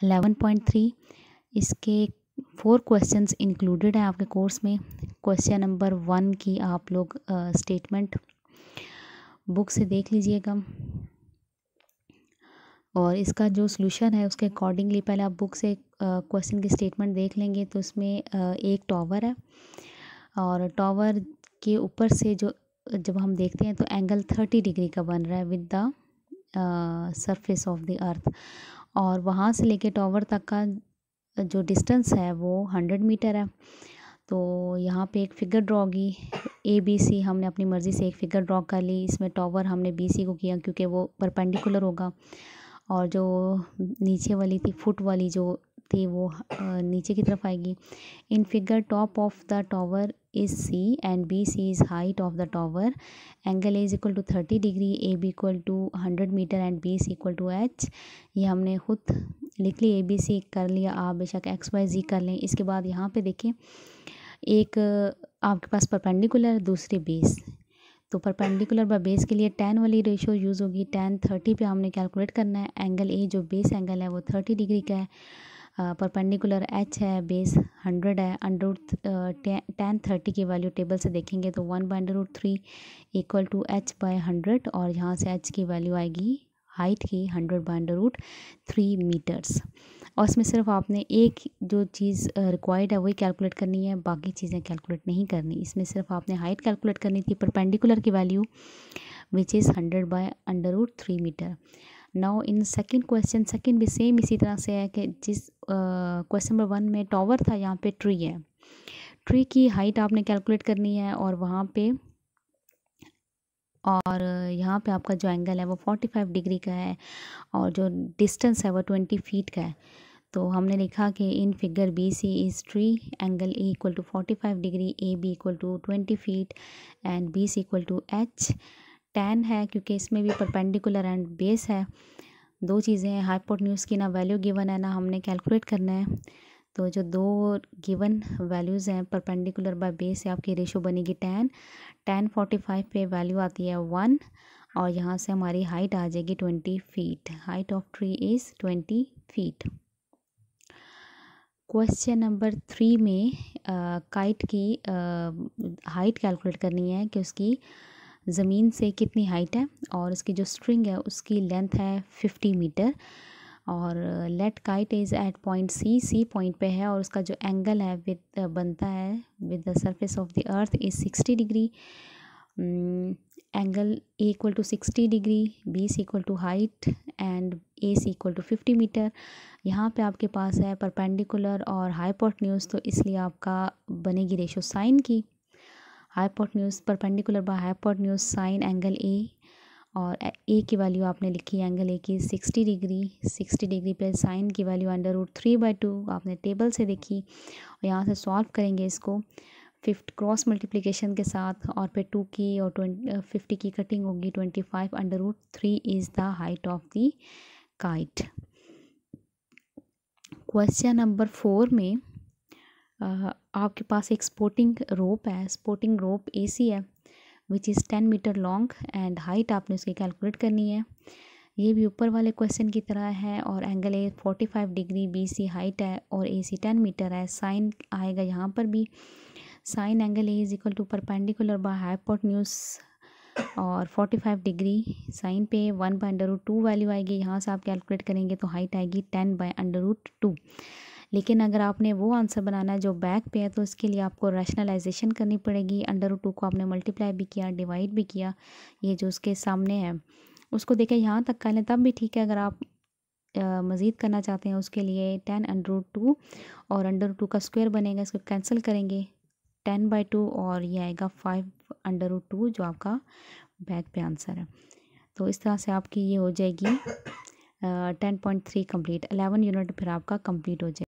11.3 इसके 4 questions included हैं आपके कोर्स में। क्वेश्चन नंबर 1 की आप लोग स्टेटमेंट बुक से देख लीजिएगा और इसका जो सॉल्यूशन है उसके अकॉर्डिंगली पहले आप बुक से क्वेश्चन की स्टेटमेंट देख लेंगे। तो इसमें एक टॉवर है और टॉवर के ऊपर से जो जब हम देखते हैं तो एंगल 30 डिग्री का बन रहा है with the surface of the अर्थ, और वहाँ से लेके टॉवर तक का जो डिस्टेंस है वो 100 मीटर है। तो यहाँ पे एक फ़िगर ड्रॉ होगी ABC, हमने अपनी मर्ज़ी से एक फ़िगर ड्रॉ कर ली। इसमें टॉवर हमने BC को किया क्योंकि वो परपेंडिकुलर होगा, और जो नीचे वाली थी फुट वाली जो थी वो नीचे की तरफ आएगी। In figure top of the tower is C and BC is height of the tower. Angle A is equal to 30 degree, AB equal to 100 metre and BC equal to H। ये हमने खुद लिख ली, ABC कर लिया, आप बेशक XYZ कर लें। इसके बाद यहाँ पे देखें एक आपके पास परपेंडिकुलर, दूसरी बेस। तो परपेंडिकुलर बाय बेस के लिए tan वाली रेशो यूज़ होगी। tan 30 पे हमने कैलकुलेट करना है। एंगल A जो बेस एंगल है वो 30 डिग्री का है। परपेंडिकुलर H है, बेस 100 है। tan 30 की वैल्यू टेबल से देखेंगे तो 1/√3 इक्वल टू H/100, और यहाँ से H की वैल्यू आएगी हाइट की 100/√3 मीटर्स। और इसमें सिर्फ आपने एक जो चीज़ रिक्वायर्ड है वही कैलकुलेट करनी है, बाकी चीज़ें कैलकुलेट नहीं करनी। इसमें सिर्फ आपने हाइट कैलकुलेट करनी थी, परपेंडिकुलर की value which is 100/√3 metre. Now in second question, second भी सेम इसी तरह से है कि जिस क्वेश्चन नंबर 1 में टॉवर था, यहाँ पे ट्री है। ट्री की हाइट आपने कैलकुलेट करनी है और वहाँ पे और यहाँ पे आपका जो एंगल है वो 45 डिग्री का है और जो डिस्टेंस है वो 20 फीट का है। तो हमने लिखा कि in figure BC is tree, angle A equal to 45 degree, AB equal to 20 feet and BC equal to H। tan है क्योंकि इसमें भी परपेंडिकुलर एंड बेस है, दो चीज़ें हैं। हाइपोटेन्यूज की ना वैल्यू गिवन है ना हमने कैलकुलेट करना है। तो जो दो गिवन वैल्यूज़ हैं परपेंडिकुलर बाय बेस से आपकी रेशो बनेगी tan 45 पे वैल्यू आती है 1, और यहाँ से हमारी हाइट आ जाएगी 20 feet. Height of tree is 20 feet. Question number 3 में काइट की हाइट कैलकुलेट करनी है कि उसकी ज़मीन से कितनी हाइट है, और उसकी जो स्ट्रिंग है उसकी लेंथ है 50 मीटर, और let kite is at point C point पे है, और उसका जो एंगल है विद बनता है with the surface of the earth is 60 degree. Angle A equal to 60 degree, BC equal to height and AC equal to 50 metre. यहाँ पे आपके पास है परपेंडिकुलर और हाइपोटेन्यूज, तो इसलिए आपका बनेगी रेशो साइन की। Hypotenuse perpendicular by hypotenuse sign angle A, और A की वैल्यू आपने लिखी एंगल A की 60 डिग्री। 60 डिग्री पे साइन की वैल्यू √3/2 आपने टेबल से देखी, और यहाँ से सॉल्व करेंगे इसको 50 क्रॉस मल्टीप्लिकेशन के साथ, और फिर 2 की और 50 की कटिंग होगी 25/√3 is the height of the kite. Question number 4 में आपके पास एक स्पोर्टिंग रोप है। स्पोर्टिंग रोप AC है which is 10 metre long and height आपने उसकी कैलकुलेट करनी है। ये भी ऊपर वाले क्वेश्चन की तरह है, और angle A 45 degree, BC height है और AC 10 मीटर है। साइन आएगा यहाँ पर भी, sine angle A is equal to perpendicular by hypotenuse और 45 डिग्री साइन पे 1/√2 वैल्यू आएगी। यहाँ से आप कैलकुलेट करेंगे तो हाइट आएगी 10/√2। लेकिन अगर आपने वो आंसर बनाना है जो बैक पे है तो इसके लिए आपको रैशनलाइजेशन करनी पड़ेगी। √2 को आपने मल्टीप्लाई भी किया, डिवाइड भी किया, ये जो उसके सामने है उसको देखें यहाँ तक कर लें तब भी ठीक है। अगर आप मज़ीद करना चाहते हैं उसके लिए 10√2 और √2 का स्क्वायर बनेगा, इसको कैंसिल करेंगे 10/2 और ये आएगा 5/√2 जो आपका बैक पे आंसर है। तो इस तरह से आपकी ये हो जाएगी 10.3 कंप्लीट। 11 यूनिट फिर आपका कंप्लीट हो जाएगा।